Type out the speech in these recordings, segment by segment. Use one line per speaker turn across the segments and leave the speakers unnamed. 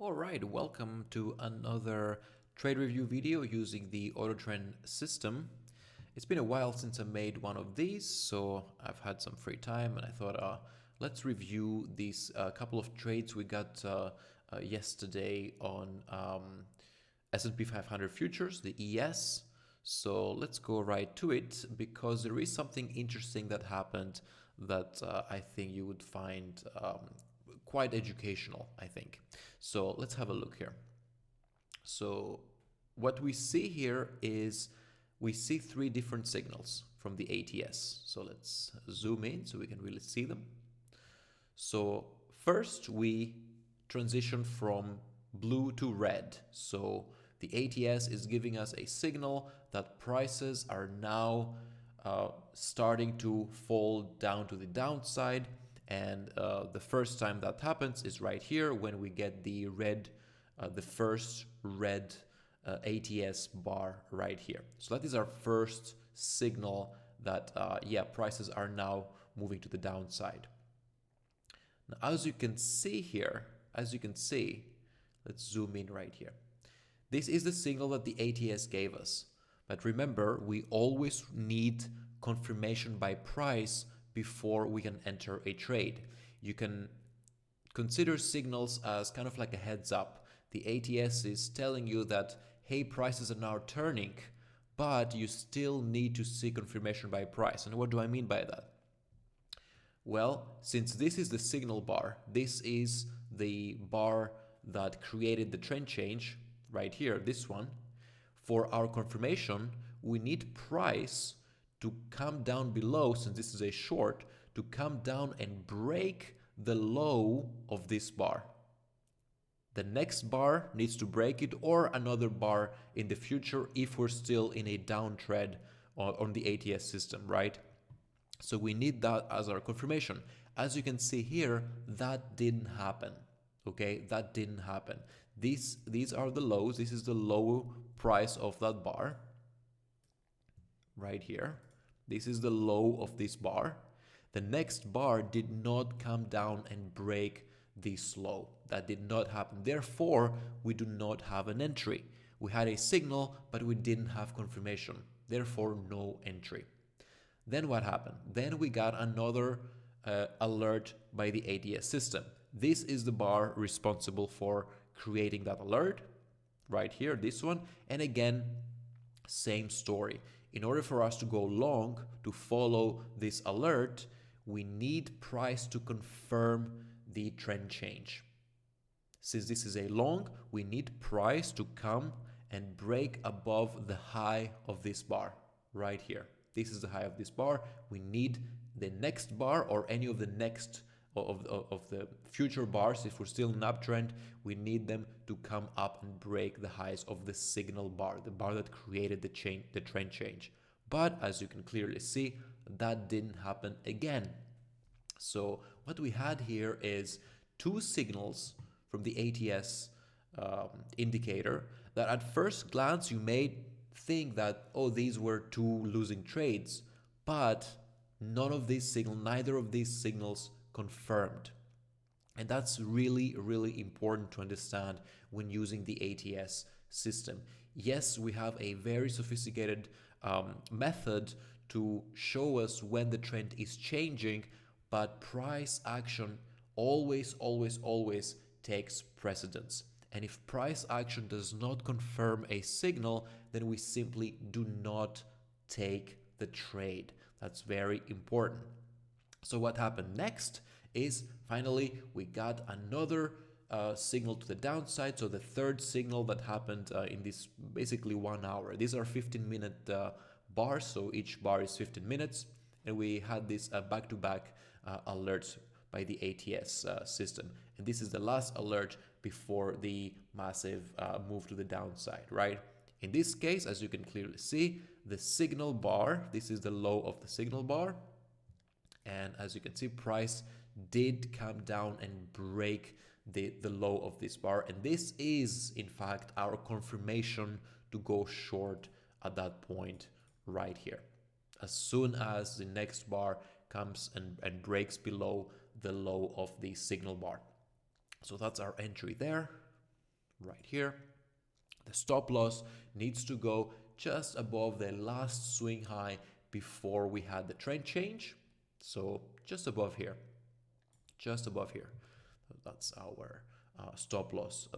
Alright, welcome to another trade review video using the AutoTrend system. It's been a while since I made one of these, so I've had some free time and I thought let's review these couple of trades we got yesterday on S&P 500 futures, the ES. So let's go right to it because there is something interesting that happened that I think you would find quite educational, I think. So let's have a look here. So what we see here is we see three different signals from the ATS. So let's zoom in so we can really see them. So first we transition from blue to red. So the ATS is giving us a signal that prices are now starting to fall down to the downside. And the first time that happens is right here when we get the red, the first red ATS bar right here. So that is our first signal that, prices are now moving to the downside. Now, as you can see here, let's zoom in right here. This is the signal that the ATS gave us. But remember, we always need confirmation by price before we can enter a trade. You can consider signals as kind of like a heads up. The ATS is telling you that, hey, prices are now turning, but you still need to see confirmation by price. And what do I mean by that? Well, since this is the signal bar, this is the bar that created the trend change right here, this one. For our confirmation, we need price to come down below, since this is a short, to come down and break the low of this bar. The next bar needs to break it, or another bar in the future if we're still in a downtrend on the ATS system, right? So we need that as our confirmation. As you can see here, that didn't happen. Okay, that didn't happen. These are the lows. This is the low price of that bar right here. This is the low of this bar. The next bar did not come down and break this low. That did not happen. Therefore, we do not have an entry. We had a signal, but we didn't have confirmation. Therefore, no entry. Then what happened? Then we got another alert by the ATS system. This is the bar responsible for creating that alert right here, this one. And again, same story. In order for us to go long, to follow this alert, we need price to confirm the trend change. Since this is a long, we need price to come and break above the high of this bar right here. This is the high of this bar. We need the next bar or any of the next of the future bars. If we're still in uptrend, we need them to come up and break the highs of the signal bar, the bar that created the trend change. But as you can clearly see, that didn't happen again. So what we had here is two signals from the ATS indicator that at first glance you may think that, oh, these were two losing trades, but neither of these signals confirmed. And that's really, really important to understand when using the ATS system. Yes, we have a very sophisticated method to show us when the trend is changing, but price action always takes precedence. And if price action does not confirm a signal, then we simply do not take the trade. That's very important. So what happened next is finally we got another signal to the downside. So the third signal that happened in this basically 1 hour. These are 15-minute bars, so each bar is 15 minutes. And we had this back-to-back alerts by the ATS system. And this is the last alert before the massive move to the downside, right? In this case, as you can clearly see, the signal bar, this is the low of the signal bar. And as you can see, price did come down and break the low of this bar. And this is, in fact, our confirmation to go short at that point right here. As soon as the next bar comes and breaks below the low of the signal bar. So that's our entry there. right here. The stop loss needs to go just above the last swing high before we had the trend change. So just above here, just above here. That's our stop loss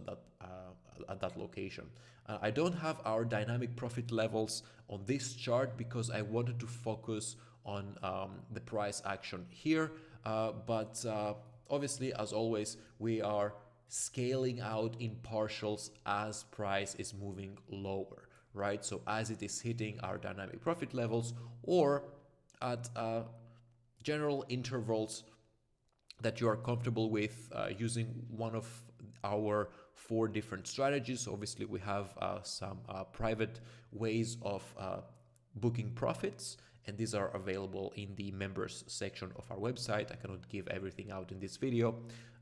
at that location. I don't have our dynamic profit levels on this chart because I wanted to focus on the price action here. But obviously, as always, we are scaling out in partials as price is moving lower, right? So as it is hitting our dynamic profit levels or at general intervals that you are comfortable with using one of our 4 different strategies. Obviously, we have some private ways of booking profits, and these are available in the members section of our website. I cannot give everything out in this video,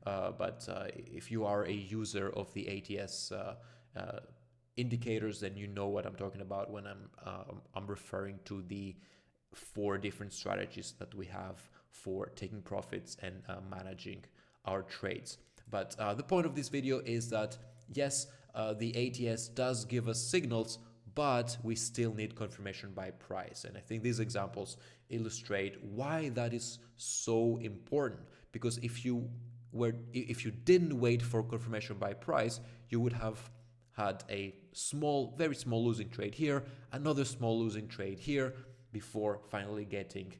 but if you are a user of the ATS indicators, then you know what I'm talking about when I'm referring to the 4 different strategies that we have for taking profits and managing our trades. But the point of this video is that yes, the ATS does give us signals, but we still need confirmation by price. And I think these examples illustrate why that is so important. Because if you didn't wait for confirmation by price, you would have had a very small losing trade here, another small losing trade here, before finally getting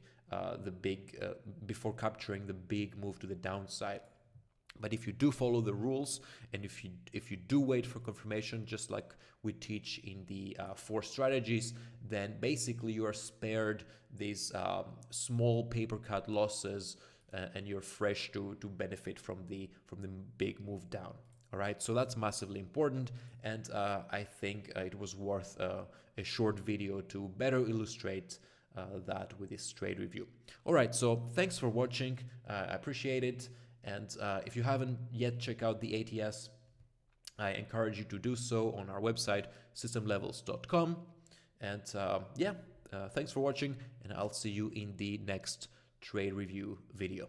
before capturing the big move to the downside. But if you do follow the rules, and if you do wait for confirmation, just like we teach in the 4 strategies, then basically you are spared these small paper cut losses, and you're fresh to benefit from the big move down. All right, so that's massively important, and I think it was worth a short video to better illustrate that with this trade review. All right, so thanks for watching. I appreciate it. And if you haven't yet checked out the ATS, I encourage you to do so on our website, systemlevels.com. And thanks for watching, and I'll see you in the next trade review video.